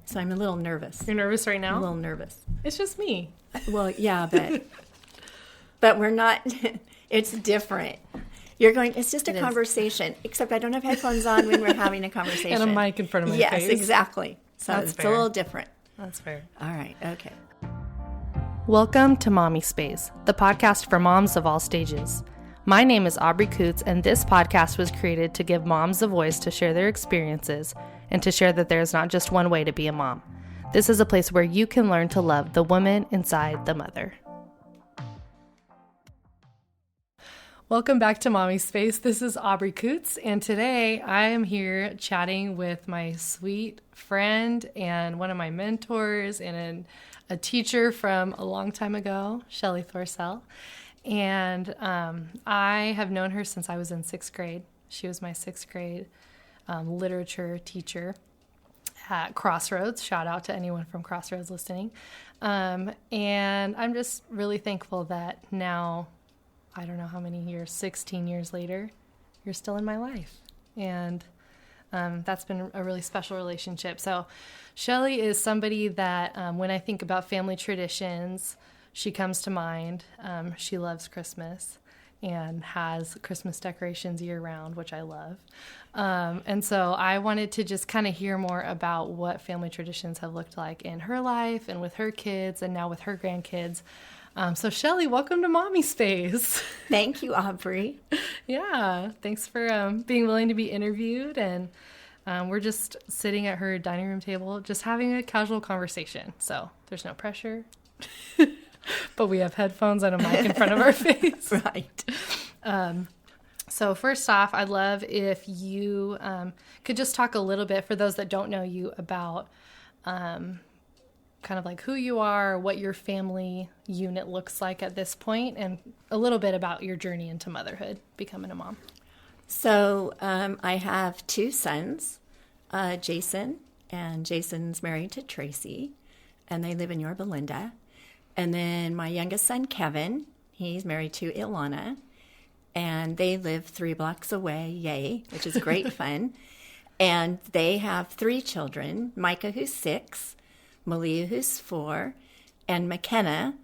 So I'm a little nervous. You're nervous right now? I'm a little nervous. It's just me. Well, yeah, but we're not. It's different. It's just a conversation, except I don't have headphones on when we're having a conversation. And a mic in front of my face. Yes, exactly. So That's it's fair. a little different. That's fair. All right, okay. Welcome to Mommispace, the podcast for moms of all stages. My name is Aubrey Coots, and this podcast was created to give moms a voice to share their experiences and to share that there is not just one way to be a mom. This is a place where you can learn to love the woman inside the mother. Welcome back to Mommispace. This is Aubrey Coots, and today I am here chatting with my sweet friend and one of my mentors and a teacher from a long time ago, Shelly Thorsell. And I have known her since I was in 6th grade. She was my 6th grade literature teacher at Crossroads. Shout out to anyone from Crossroads listening. And I'm just really thankful that now, I don't know how many years, 16 years later, you're still in my life. And that's been a really special relationship. So Shelly is somebody that when I think about family traditions, she comes to mind. She loves Christmas and has Christmas decorations year round, which I love. And so I wanted to just kind of hear more about what family traditions have looked like in her life and with her kids and now with her grandkids. So Shelly, welcome to Mommispace. Thank you, Aubrey. Yeah, thanks for being willing to be interviewed. And we're just sitting at her dining room table, just having a casual conversation. So there's no pressure, but we have headphones and a mic in front of our face. Right. So first off, I'd love if you could just talk a little bit, for those that don't know you, about kind of like who you are, what your family unit looks like at this point, and a little bit about your journey into motherhood, becoming a mom. So I have 2 sons, Jason, and Jason's married to Tracy, and they live in Yorba Linda. And then my youngest son, Kevin, he's married to Ilana, and they live 3 blocks away, yay, which is great fun. And they have 3 children, Micah, who's 6, Malia, who's 4, and McKenna,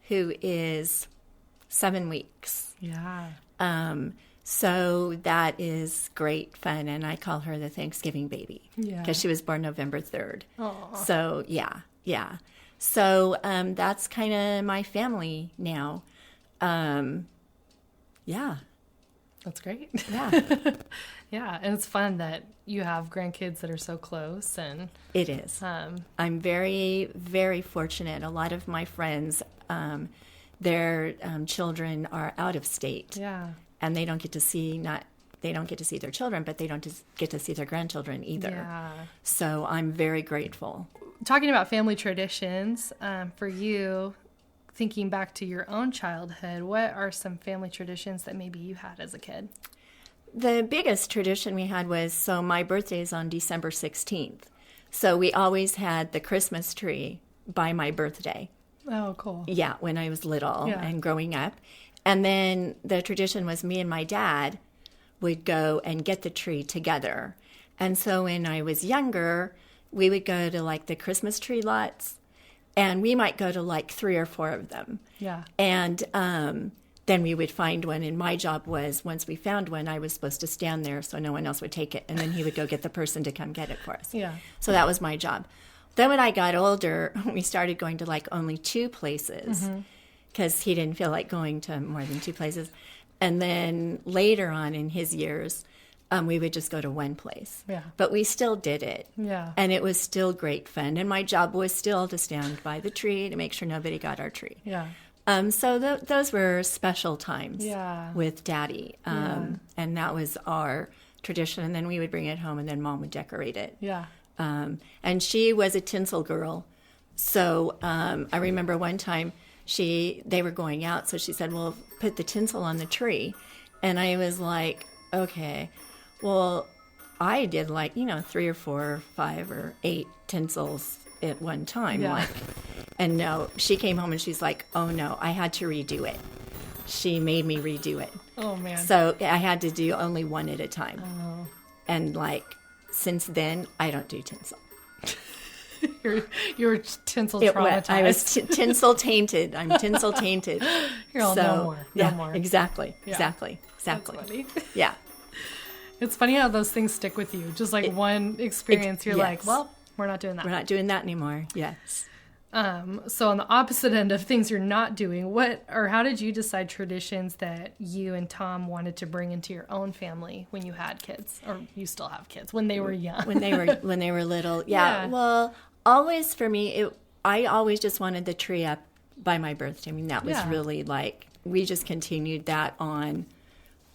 who is 7 weeks. Yeah. So that is great fun, and I call her the Thanksgiving baby because she was born November 3rd. Aww. So, yeah. So that's kind of my family now. Yeah. That's great. Yeah. Yeah, and it's fun that you have grandkids that are so close. And it is. I'm very, very fortunate. A lot of my friends, their children are out of state. Yeah. And they don't get to see their children, but they don't get to see their grandchildren either. Yeah. So I'm very grateful. Talking about family traditions, for you, thinking back to your own childhood, what are some family traditions that maybe you had as a kid? The biggest tradition we had was, so my birthday is on December 16th. So we always had the Christmas tree by my birthday. Oh, cool. Yeah, when I was little and growing up. And then the tradition was me and my dad would go and get the tree together. And so when I was younger, we would go to like the Christmas tree lots, and we might go to like 3 or 4 of them. Yeah. And then we would find one, and my job was, once we found one, I was supposed to stand there so no one else would take it, and then he would go get the person to come get it for us. Yeah. So that was my job. Then when I got older, we started going to like only 2 places because he didn't feel like going to more than 2 places. And then later on in his years, we would just go to 1 place. Yeah. But we still did it. Yeah. And it was still great fun. And my job was still to stand by the tree to make sure nobody got our tree. Yeah. So those were special times with Daddy. And that was our tradition. And then we would bring it home, and then Mom would decorate it. Yeah. And she was a tinsel girl. So I remember one time they were going out, so she said, well, put the tinsel on the tree. And I was like, okay. Well, I did 3 or 4 or 5 or 8 tinsels at one time. Yeah. And no, she came home and she's like, oh no, I had to redo it. She made me redo it. Oh, man. So I had to do only 1 at a time. Oh. And since then, I don't do tinsel. You were tinsel traumatized. I was tinsel tainted. I'm tinsel tainted. You're all, no more. No more. Exactly. Yeah. Exactly. That's funny. Yeah. It's funny how those things stick with you. Just like one experience, you're like, well, we're not doing that. We're not doing that anymore. Yes. So on the opposite end of things you're not doing, how did you decide traditions that you and Tom wanted to bring into your own family when you had kids, or you still have kids, when they were young? when they were little. Yeah. Well, always for me, I always just wanted the tree up by my birthday. I mean, that was really like, we just continued that on.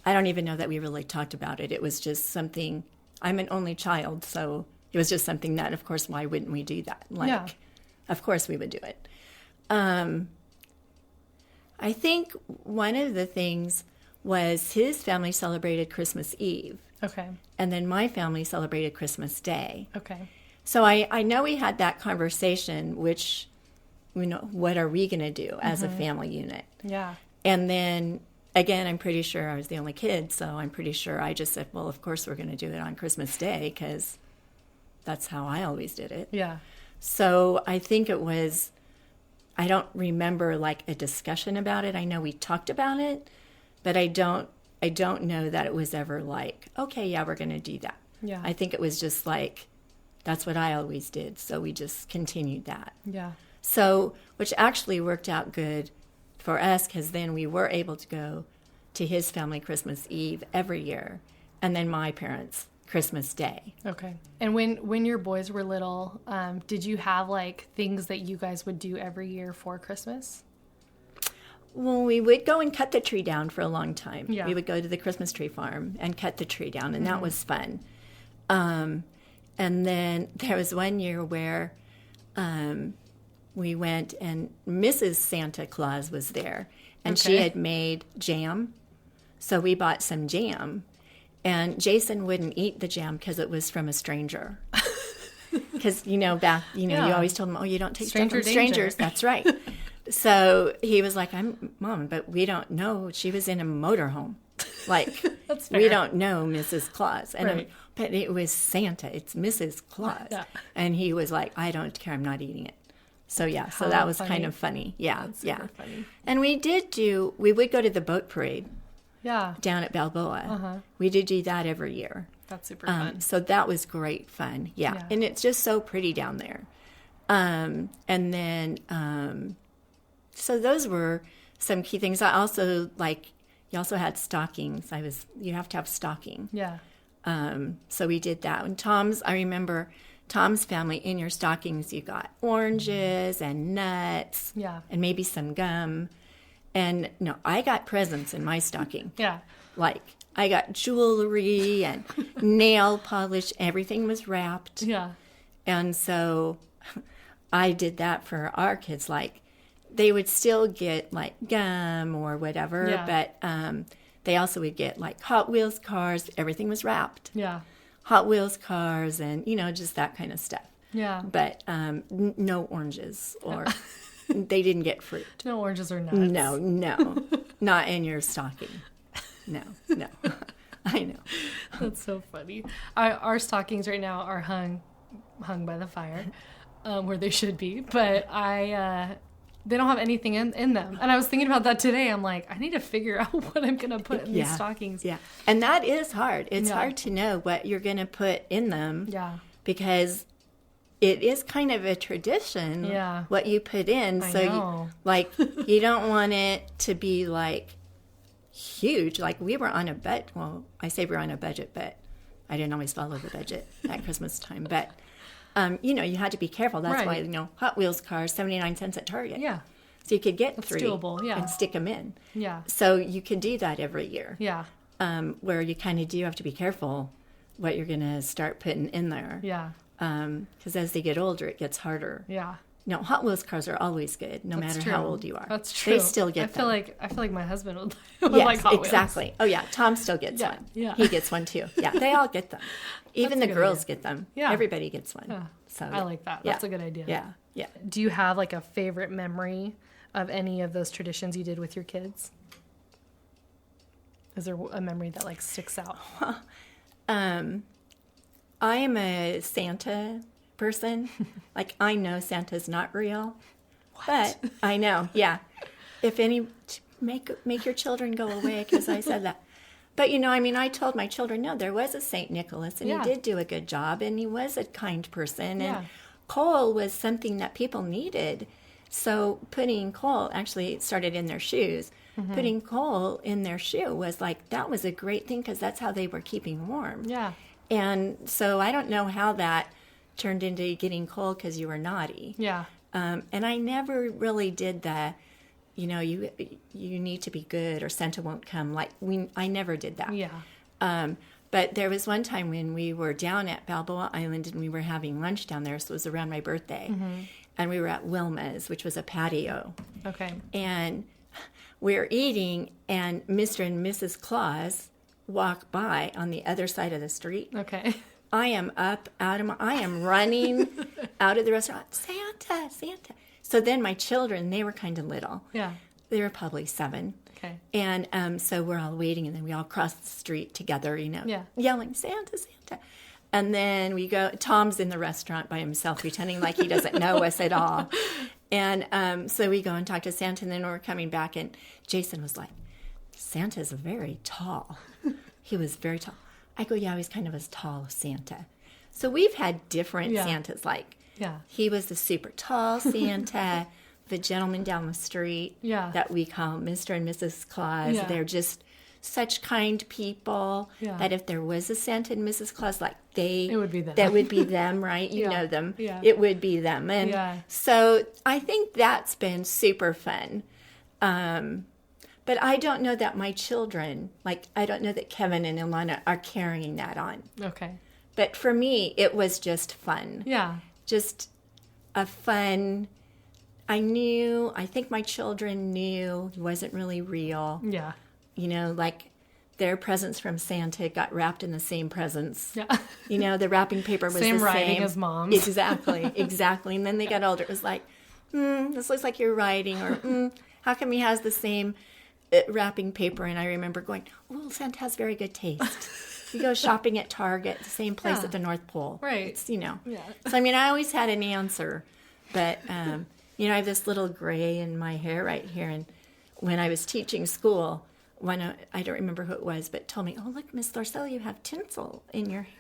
I don't even know that we really talked about it. It was just something, I'm an only child, so it was just something that, of course, why wouldn't we do that? Like, of course we would do it. I think one of the things was his family celebrated Christmas Eve. Okay. And then my family celebrated Christmas Day. Okay. So I know we had that conversation, which, what are we going to do as a family unit? Yeah. And then, again, I'm pretty sure I was the only kid, so I'm pretty sure I just said, well, of course we're going to do it on Christmas Day, because that's how I always did it. Yeah. So I think it was, I don't remember like a discussion about it. I know we talked about it, but I don't know that it was ever like, okay, yeah, we're going to do that. Yeah. I think it was just like, that's what I always did. So we just continued that. Yeah. So, which actually worked out good for us, because then we were able to go to his family Christmas Eve every year, and then my parents Christmas Day. Okay. And when your boys were little, did you have like things that you guys would do every year for Christmas? Well, we would go and cut the tree down for a long time. Yeah. We would go to the Christmas tree farm and cut the tree down, and that was fun. And then there was one year where we went, and Mrs. Santa Claus was there, and she had made jam. So we bought some jam. And Jason wouldn't eat the jam because it was from a stranger. Because, you always told him, you don't take stuff from strangers. That's right. So he was like, Mom, but we don't know. She was in a motorhome. Like, we don't know Mrs. Claus. And but it was Santa. It's Mrs. Claus. Yeah. And he was like, I don't care. I'm not eating it. So, so that was kind of funny. Yeah, funny. And we would go to the boat parade. Yeah. Down at Balboa. We did do that every year. That's super fun. So that was great fun. Yeah. And it's just so pretty down there. And then, so those were some key things. I also, you also had stockings. You have to have stocking. Yeah. So we did that. And I remember Tom's family, in your stockings, you got oranges and nuts. Yeah. And maybe some gum. And no, I got presents in my stocking. Yeah. Like, I got jewelry and nail polish. Everything was wrapped. Yeah. And so I did that for our kids. Like, they would still get, like, gum or whatever. But they also would get, like, Hot Wheels cars. Everything was wrapped. Yeah. Hot Wheels cars and, just that kind of stuff. Yeah. But no oranges or... They didn't get fruit. No oranges or nuts. No. Not in your stocking. No. I know. That's so funny. Our stockings right now are hung by the fire, where they should be. But they don't have anything in them. And I was thinking about that today. I'm like, I need to figure out what I'm going to put in these stockings. Yeah. And that is hard. It's hard to know what you're going to put in them. Yeah. Because... it is kind of a tradition, what you put in. I know. You don't want it to be, huge. Like, we were on a budget. Well, I say we were on a budget, but I didn't always follow the budget at Christmas time. But, you had to be careful. That's why, Hot Wheels cars, 79 cents at Target. Yeah. So you could get That's 3 doable, and stick them in. Yeah. So you can do that every year. Yeah. Where you kind of do have to be careful what you're going to start putting in there. Yeah. Because as they get older, it gets harder. Yeah. No, Hot Wheels cars are always good, no matter how old you are. That's true. They still get them. I feel like my husband would yes, like Hot Wheels. Exactly. Oh, yeah. Tom still gets one. Yeah. He gets one, too. Yeah, they all get them. Even the girls get them. Yeah. Everybody gets one. Yeah. So I like that. That's a good idea. Yeah. Yeah. Do you have, a favorite memory of any of those traditions you did with your kids? Is there a memory that, sticks out? I am a Santa person. Like, I know Santa's not real. But I know, yeah. If any, make your children go away because I said that. But, I told my children, no, there was a St. Nicholas, and he did do a good job, and he was a kind person. And coal was something that people needed. So putting coal, actually it started in their shoes. Mm-hmm. Putting coal in their shoe was like, that was a great thing because that's how they were keeping warm. Yeah. And so I don't know how that turned into getting coal because you were naughty. Yeah. And I never really did the, you need to be good or Santa won't come. I never did that. Yeah. But there was one time when we were down at Balboa Island and we were having lunch down there. So it was around my birthday. Mm-hmm. And we were at Wilma's, which was a patio. Okay. And we were eating, and Mr. and Mrs. Claus walk by on the other side of the street. Okay. I am running out of the restaurant. Santa, Santa. So then my children, they were kind of little. Yeah. They were probably 7. Okay. And so we're all waiting, and then we all cross the street together, yelling, Santa, Santa. And then we go, Tom's in the restaurant by himself, pretending like he doesn't know us at all. And so we go and talk to Santa, and then we're coming back, and Jason was like, Santa's very tall. He was very tall. I go, yeah, he's kind of as tall as Santa. So we've had different Santas. He was the super tall Santa, the gentleman down the street that we call Mr. and Mrs. Claus. Yeah. They're just such kind people that if there was a Santa and Mrs. Claus, it would be them. That would be them, right? You know them. Yeah. It would be them. And so I think that's been super fun. But I don't know that my children, I don't know that Kevin and Ilana are carrying that on. Okay. But for me, it was just fun. Yeah. Just a fun, I think my children knew it wasn't really real. Yeah. Their presents from Santa got wrapped in the same presents. Yeah. The wrapping paper was same the writing same. as mom's. Exactly. And then they got older. It was like, this looks like your writing. Or, how come he has the same wrapping paper? And I remember going, oh, Santa has very good taste. We go shopping at Target, the same place at the North Pole. Right. It's, Yeah. So, I always had an answer. But, I have this little gray in my hair right here. And when I was teaching school, I don't remember who it was, but told me, oh, look, Miss Thorsell, you have tinsel in your hair.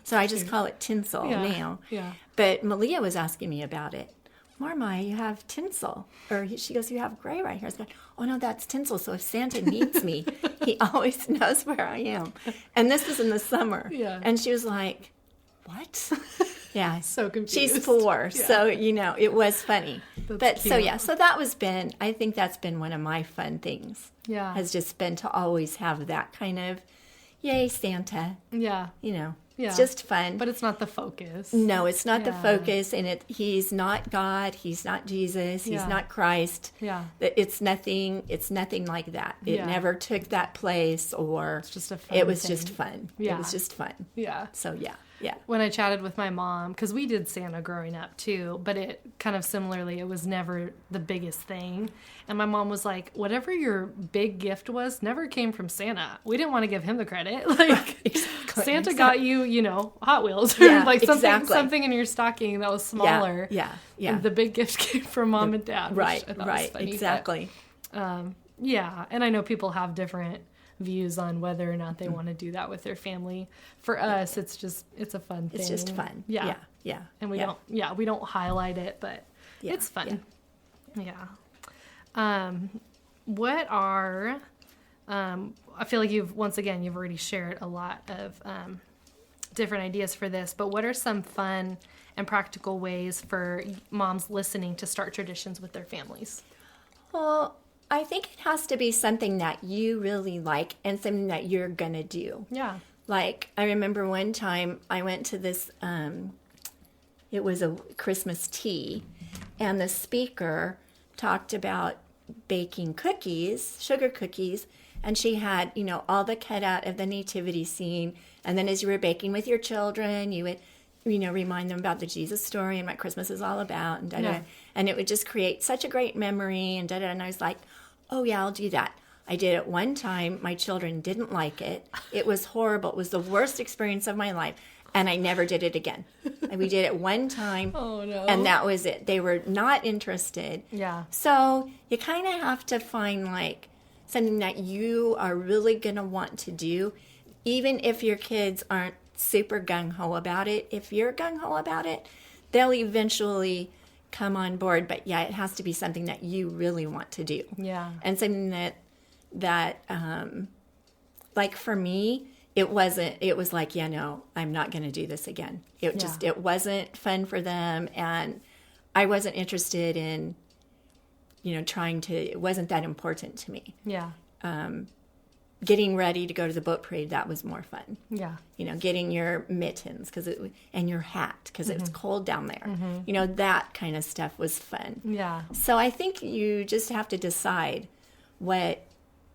So I just call it tinsel now. Yeah. But Malia was asking me about it. Morma, you have tinsel. Or she goes, you have gray right here. I was going, oh, no, that's tinsel. So if Santa needs me, he always knows where I am. And this was in the summer. Yeah. And she was like, what? Yeah. So confused. She's 4. Yeah. So, it was funny. That's cute. So that I think that's been one of my fun things. Yeah. Has just been to always have that kind of, yay, Santa. Yeah. Yeah. It's just fun. But it's not the focus. No, it's not the focus. And he's not God. He's not Jesus. He's not Christ. Yeah. It's nothing like that. It never took that place it's just a fun it was thing. Just fun. Yeah. It was just fun. Yeah. So, yeah. Yeah. When I chatted with my mom, because we did Santa growing up too, but it kind of similarly, it was never the biggest thing. And my mom was like, whatever your big gift was never came from Santa. We didn't want to give him the credit. Santa got you, Hot Wheels or something in your stocking that was smaller. Yeah. And the big gift came from mom and dad. Right. Exactly. But, and I know people have different views on whether or not they want to do that with their family. For us, it's a fun thing. It's just fun. Yeah. And we don't highlight it, but it's fun. Yeah. What are, I feel like you've already shared a lot of different ideas for this, but what are some fun and practical ways for moms listening to start traditions with their families? Well, I think it has to be something that you really like and something that you're going to do. Yeah. I remember one time I went to this, it was a Christmas tea, and the speaker talked about baking cookies, sugar cookies, and she had, all the cutout of the nativity scene. And then as you were baking with your children, you would, remind them about the Jesus story and what Christmas is all about, and da-da. Yeah. And it would just create such a great memory, and da-da. And I was like, oh, yeah, I'll do that. I did it one time. My children didn't like it. It was horrible. It was the worst experience of my life. And I never did it again. And we did it one time. Oh, no. And that was it. They were not interested. Yeah. So you kind of have to find like something that you are really going to want to do, even if your kids aren't super gung-ho about it. If you're gung-ho about it, they'll eventually come on board. But yeah, it has to be something that you really want to do. Yeah. And something that like for me, it was like, yeah, no, I'm not going to do this again. It wasn't fun for them. And I wasn't interested in, it wasn't that important to me. Yeah. Getting ready to go to the boat parade, that was more fun. Yeah. Getting your mittens and your hat because it was cold down there. That kind of stuff was fun. Yeah. So I think you just have to decide what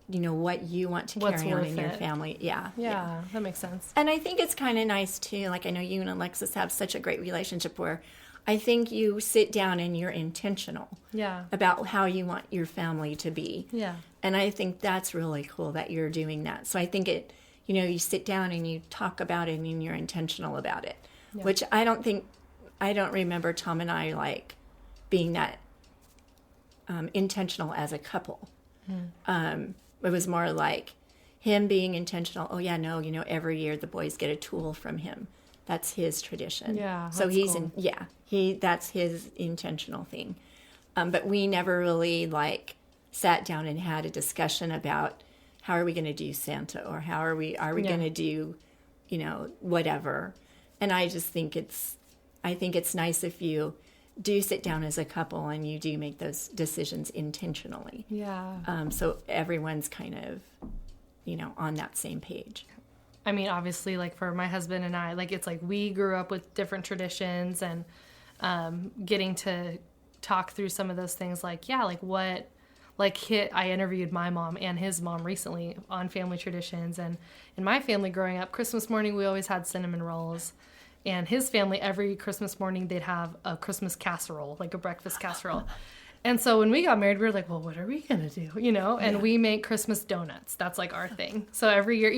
you want to carry on in your family. Yeah, that makes sense. And I think it's kind of nice too. Like I know you and Alexis have such a great relationship where I think you sit down and you're intentional about how you want your family to be. Yeah. And I think that's really cool that you're doing that. So I think you sit down and you talk about it and you're intentional about it, which I don't remember Tom and I like being that intentional as a couple. It was more like him being intentional. Oh yeah, no, every year the boys get a tool from him. That's his tradition. Yeah. So he's cool. That's his intentional thing. But we never really like sat down and had a discussion about how are we going to do Santa or how are we going to do, whatever. And I just think it's nice if you do sit down as a couple and you do make those decisions intentionally. Yeah. So everyone's kind of, on that same page. I mean, obviously, like for my husband and I, like it's like we grew up with different traditions and getting to talk through some of those things. Like, I interviewed my mom and his mom recently on family traditions. And in my family growing up, Christmas morning, we always had cinnamon rolls. And his family, every Christmas morning, they'd have a Christmas casserole, like a breakfast casserole. And so when we got married, we were like, well, what are we going to do? And we make Christmas donuts. That's like our thing. So every year,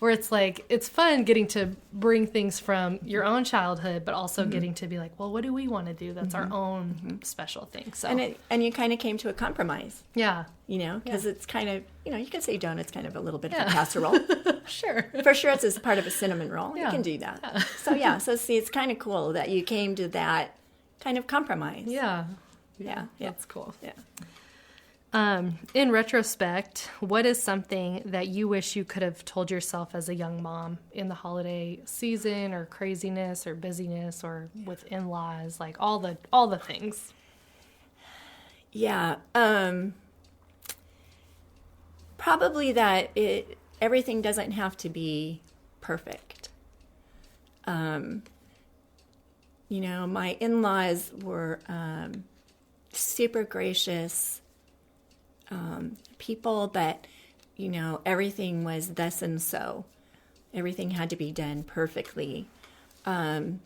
where it's like, it's fun getting to bring things from your own childhood, but also getting to be like, well, what do we want to do? That's our own special thing. So And you kind of came to a compromise. Yeah. Because it's kind of, you can say donut's kind of a little bit of a casserole. Sure. For sure, it's as part of a cinnamon roll. Yeah. You can do that. So see, it's kind of cool that you came to that kind of compromise. Yeah. Yeah. That's cool. Yeah. In retrospect, what is something that you wish you could have told yourself as a young mom in the holiday season or craziness or busyness or with in-laws, like all the things? Yeah. Probably that everything doesn't have to be perfect. My in-laws were super gracious people, but everything was thus and so. Everything had to be done perfectly. And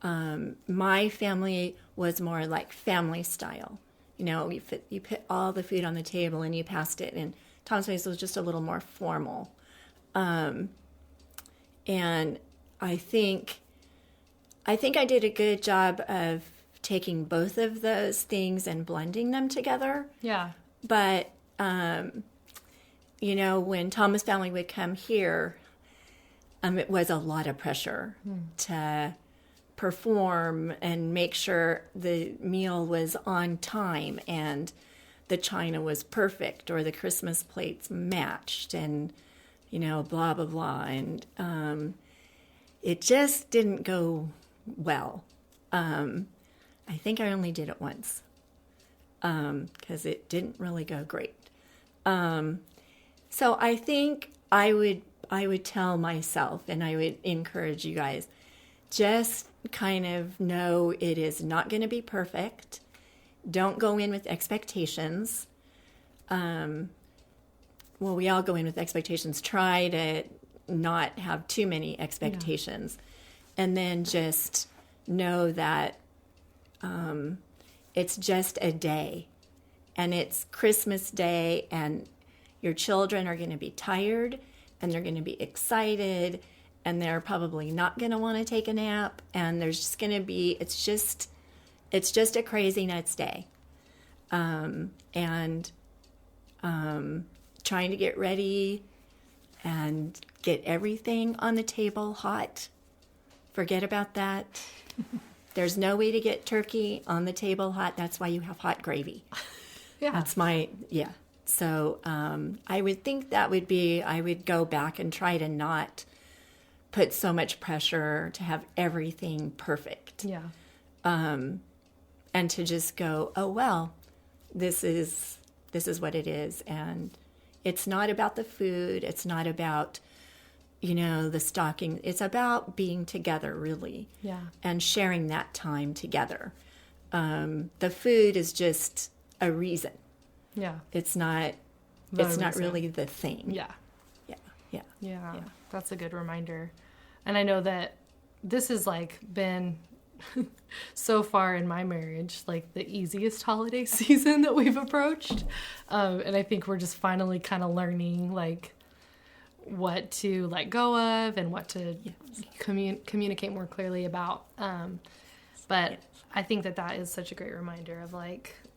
my family was more like family style. You put all the food on the table and you passed it. And Tom's place was just a little more formal. And I think I did a good job of taking both of those things and blending them together. Yeah. But, when Thomas' family would come here, it was a lot of pressure to perform and make sure the meal was on time and the china was perfect or the Christmas plates matched and, blah, blah, blah. And it just didn't go well. I think I only did it once because it didn't really go great. So I think I would tell myself, and I would encourage you guys, just kind of know it is not going to be perfect. Don't go in with expectations. We all go in with expectations. Try to not have too many expectations. Yeah. And then just know that it's just a day. And it's Christmas Day, and your children are going to be tired, and they're going to be excited, and they're probably not going to want to take a nap, and there's just going to be, it's just a crazy nuts day. And trying to get ready and get everything on the table hot. Forget about that. There's no way to get turkey on the table hot. That's why you have hot gravy. Yeah. That's yeah. So I would think that would be, I would go back and try to not put so much pressure to have everything perfect. Yeah. And to just go, oh, well, this is what it is. And it's not about the food. It's not about, the stocking. It's about being together, really. Yeah. And sharing that time together. The food is just a reason. Yeah. It's not really the thing. Yeah. Yeah. Yeah. That's a good reminder. And I know that this has been so far in my marriage, the easiest holiday season that we've approached. And I think we're just finally kind of learning what to let go of and what to communicate more clearly about. But I think that is such a great reminder of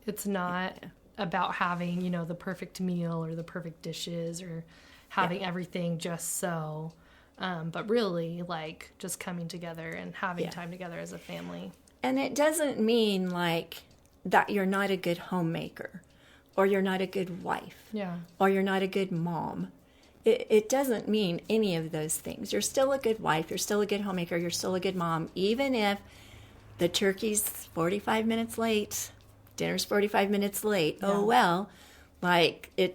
it's not about having, the perfect meal or the perfect dishes or having everything just so. But really, just coming together and having time together as a family. And it doesn't mean, that you're not a good homemaker or you're not a good wife or you're not a good mom. It doesn't mean any of those things. You're still a good wife. You're still a good homemaker. You're still a good mom, even if the turkey's 45 minutes late, dinner's 45 minutes late. Yeah. Oh, well, it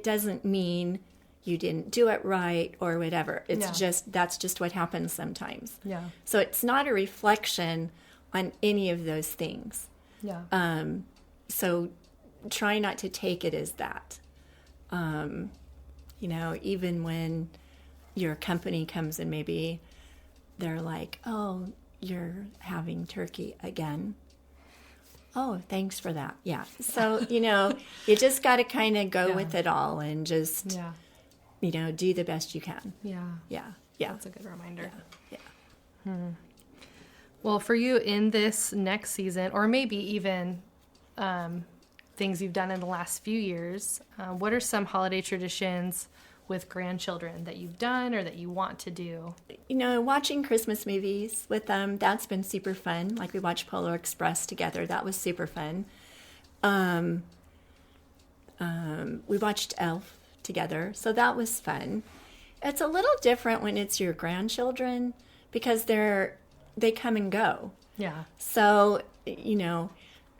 doesn't mean you didn't do it right or whatever. It's that's just what happens sometimes. Yeah. So it's not a reflection on any of those things. Yeah. So try not to take it as that. Even when your company comes and maybe they're like, oh, you're having turkey again. Oh, thanks for that. Yeah. So, you just got to kind of go with it all and just... do the best you can. Yeah. Yeah. That's a good reminder. Yeah. Well, for you in this next season, or maybe even things you've done in the last few years, what are some holiday traditions with grandchildren that you've done or that you want to do? Watching Christmas movies with them, that's been super fun. We watched Polar Express together. That was super fun. We watched Elf together, so that was fun. It's a little different when it's your grandchildren because they come and go. Yeah. So,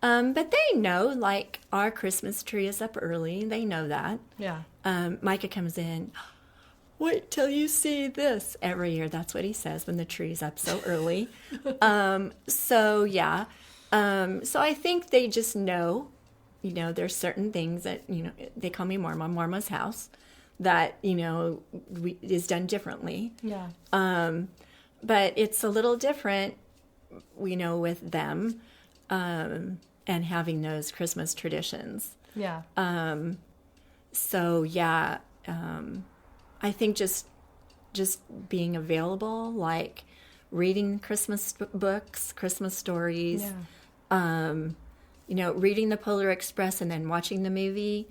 but they know, our Christmas tree is up early. They know that. Yeah. Micah comes in, wait till you see this. Every year, that's what he says when the tree's up so early. So I think they just know. There's certain things that, they call me Morma, Morma's house, that, is done differently. Yeah. But it's a little different, with them, and having those Christmas traditions. Yeah. I think just being available, reading Christmas books, Christmas stories, reading the Polar Express and then watching the movie,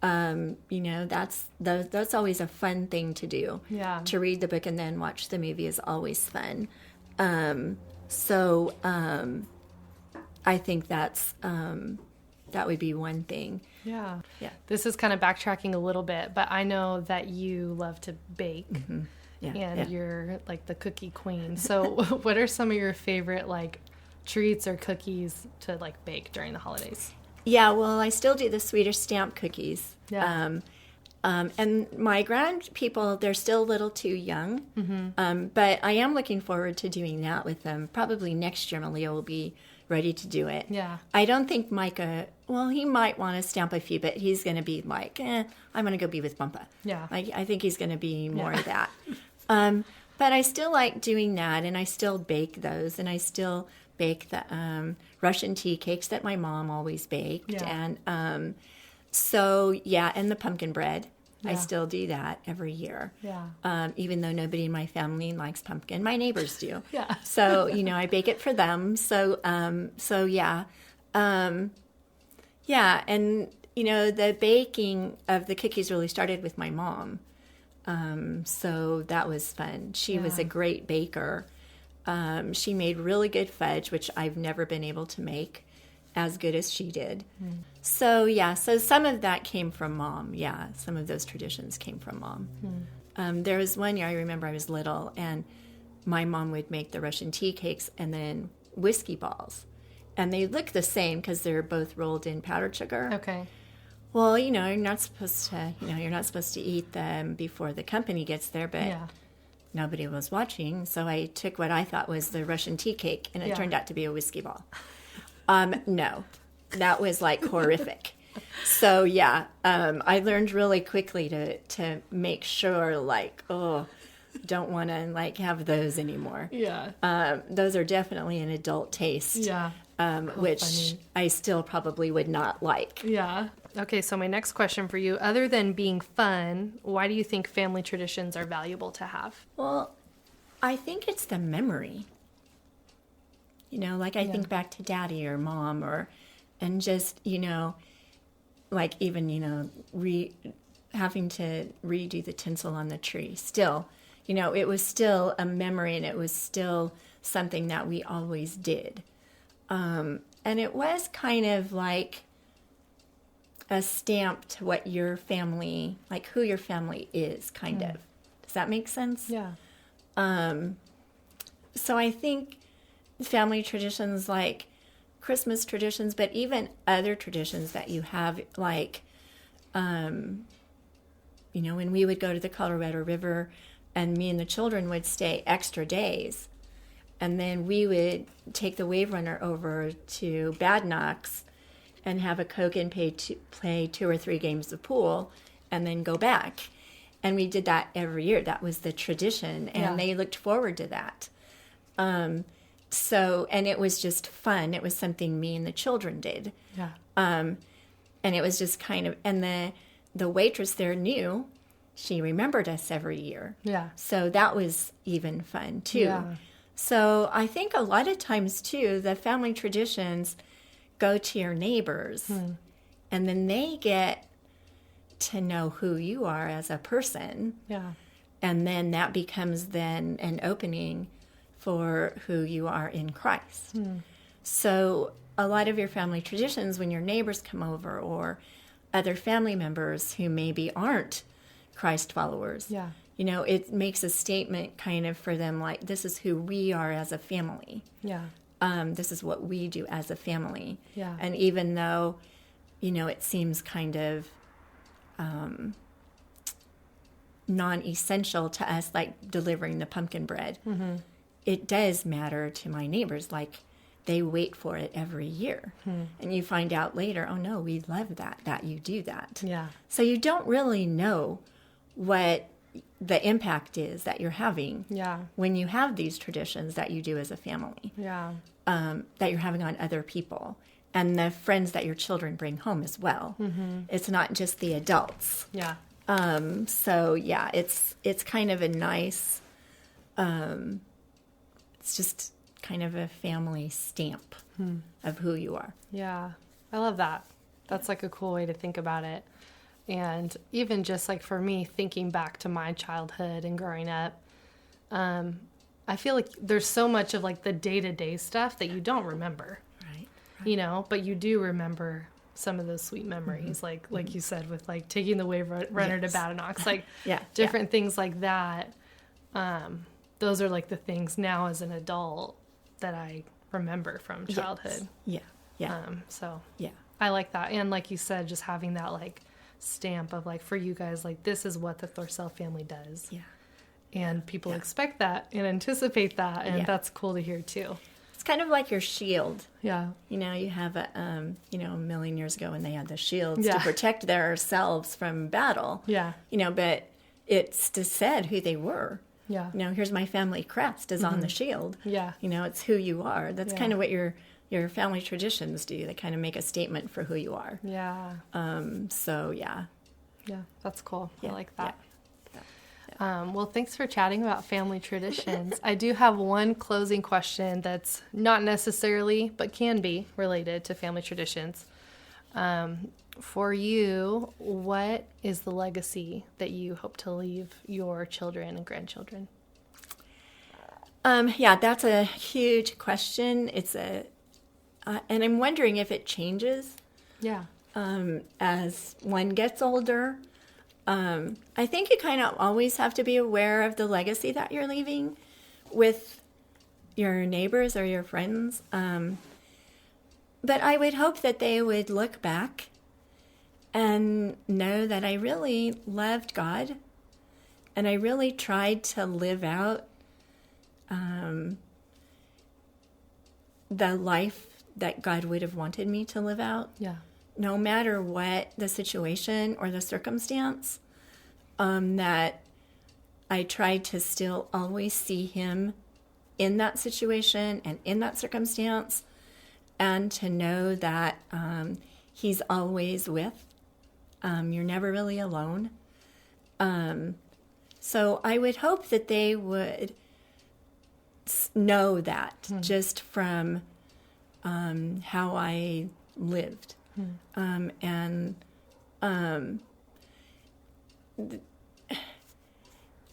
that's always a fun thing to do. Yeah. To read the book and then watch the movie is always fun. I think that would be one thing. Yeah. Yeah. This is kind of backtracking a little bit, but I know that you love to bake. Mm-hmm. Yeah. And you're the cookie queen. So what are some of your favorite treats or cookies to bake during the holidays? Yeah, well, I still do the Swedish stamp cookies. Yeah. And my grand people, they're still a little too young. Mm-hmm. But I am looking forward to doing that with them. Probably next year, Malia will be ready to do it. Yeah. I don't think Micah, he might want to stamp a few, but he's going to be I'm going to go be with Bumpa. Yeah. I think he's going to be more of that. But I still like doing that, and I still bake those, and I still bake the Russian tea cakes that my mom always baked. Yeah. And and the pumpkin bread. I still do that every year. Yeah. Even though nobody in my family likes pumpkin, my neighbors do. Yeah. So, I bake it for them. So yeah. Yeah. And, the baking of the cookies really started with my mom. So that was fun. She was a great baker. She made really good fudge, which I've never been able to make as good as she did. So some of that came from Mom. Yeah, some of those traditions came from Mom. There was one year, I remember I was little, and my mom would make the Russian tea cakes and then whiskey balls. And they look the same because they're both rolled in powdered sugar. Okay. Well, you're not supposed to eat them before the company gets there, but nobody was watching. So I took what I thought was the Russian tea cake, and it turned out to be a whiskey ball. No, that was like horrific. So I learned really quickly to make sure, don't want to have those anymore. Yeah. Those are definitely an adult taste. Yeah. Which funny. I still probably would not like. Yeah. Okay, so my next question for you, other than being fun, why do you think family traditions are valuable to have? Well, I think it's the memory. I think back to Daddy or Mom and just, even, having to redo the tinsel on the tree. Still, it was still a memory, and it was still something that we always did. And it was kind of like a stamp to what your family, who your family is, kind of. Does that make sense? Yeah. So I think family traditions like Christmas traditions, but even other traditions that you have, when we would go to the Colorado River and me and the children would stay extra days, and then we would take the wave runner over to Bad Knocks and have a Coke and play 2 or 3 games of pool and then go back. And we did that every year. That was the tradition, and they looked forward to that. And it was just fun. It was something me and the children did. Yeah. And it was just kind of, and the waitress there knew, she remembered us every year. Yeah. So that was even fun too. Yeah. So I think a lot of times too, the family traditions go to your neighbors, and then they get to know who you are as a person. Yeah. And then that becomes then an opening for who you are in Christ. So a lot of your family traditions, when your neighbors come over or other family members who maybe aren't Christ followers, it makes a statement kind of for them, like, this is who we are as a family. Yeah. This is what we do as a family. Yeah. And even though, it seems kind of non-essential to us, like delivering the pumpkin bread, it does matter to my neighbors. Like, they wait for it every year. And you find out later, oh no, we love that you do that. Yeah. So you don't really know what the impact is that you're having when you have these traditions that you do as a family, that you're having on other people and the friends that your children bring home as well. It's not just the adults. Yeah. So it's kind of a nice, it's just kind of a family stamp of who you are. Yeah. I love that. That's like a cool way to think about it. And even just like for me, thinking back to my childhood and growing up, I feel like there's so much of like the day-to-day stuff that you don't remember, right. But you do remember some of those sweet memories, like you said, with like taking the wave runner to Badenox, like different things like that. Those are like the things now as an adult that I remember from childhood. So I like that. And like you said, just having that like stamp of like, for you guys, like, this is what the Thorsell family does. And people expect that and anticipate that. And that's cool to hear too. It's kind of like your shield. Yeah. You have a million years ago when they had the shields to protect themselves from battle. But it's to said who they were. Here's my family crest is on the shield. It's who you are. That's kind of what your family traditions do. They kind of make a statement for who you are. Yeah, that's cool. Yeah, I like that. yeah. Well, thanks for chatting about family traditions. I do have one closing question that's not necessarily, but can be related to family traditions. For you, what is the legacy that you hope to leave your children and grandchildren? Yeah, that's a huge question. And I'm wondering if it changes. Yeah. As one gets older. I think you kind of always have to be aware of the legacy that you're leaving with your neighbors or your friends. But I would hope that they would look back and know that I really loved God and I really tried to live out the life that God would have wanted me to live out. Yeah. No matter what the situation or the circumstance, that I tried to still always see him in that situation and in that circumstance, and to know that he's always with. You're never really alone. So I would hope that they would know that just from how I lived.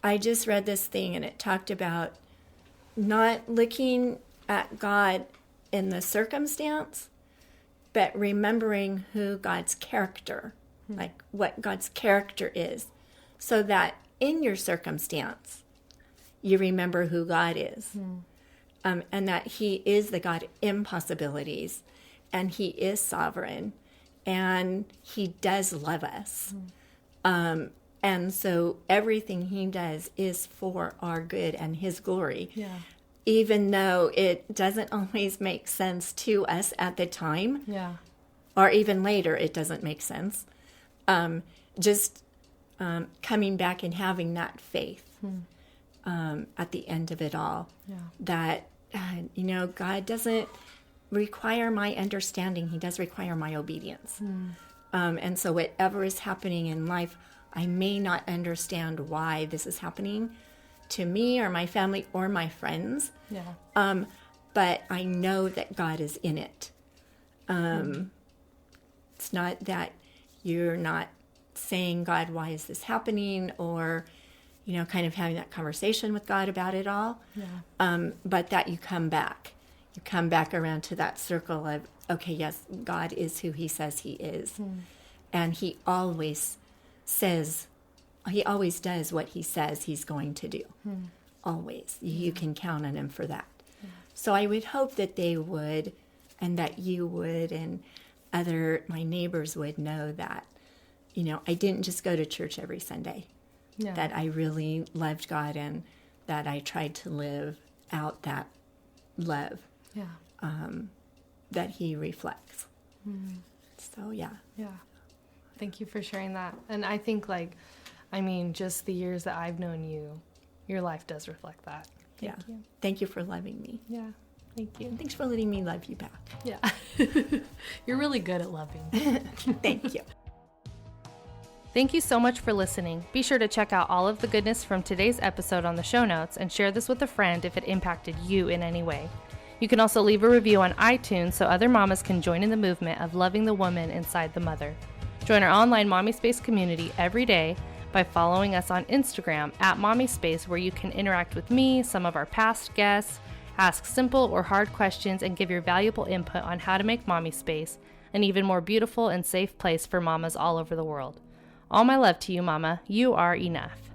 I just read this thing and it talked about not looking at God in the circumstance, but remembering who God's character, like what God's character is, so that in your circumstance, you remember who God is, and that he is the God of impossibilities, and he is sovereign, and he does love us. And so everything he does is for our good and his glory. Yeah. Even though it doesn't always make sense to us at the time. Yeah. Or even later, it doesn't make sense. Just coming back and having that faith at the end of it all. Yeah. That, God doesn't require my understanding. He does require my obedience. And so whatever is happening in life, I may not understand why this is happening to me or my family or my friends. Yeah. But I know that God is in it. It's not that you're not saying, God, why is this happening? Or, kind of having that conversation with God about it all. Yeah. But that you come back. You come back around to that circle of, okay, yes, God is who he says he is. And he always does what he says he's going to do. Always. You can count on him for that. Yeah. So I would hope that they would, and that you would, and my neighbors would know that, I didn't just go to church every Sunday. Yeah. That I really loved God and that I tried to live out that love that he reflects. So, yeah. Yeah. Thank you for sharing that. And I think, just the years that I've known you, your life does reflect that. Thank you. Thank you for loving me. Yeah. Thank you. And thanks for letting me love you back. Yeah. You're really good at loving. Thank you. Thank you so much for listening. Be sure to check out all of the goodness from today's episode on the show notes and share this with a friend if it impacted you in any way. You can also leave a review on iTunes so other mamas can join in the movement of loving the woman inside the mother. Join our online Mommispace community every day by following us on Instagram at Mommispace, where you can interact with me, some of our past guests, ask simple or hard questions, and give your valuable input on how to make Mommispace an even more beautiful and safe place for mamas all over the world. All my love to you, Mama. You are enough.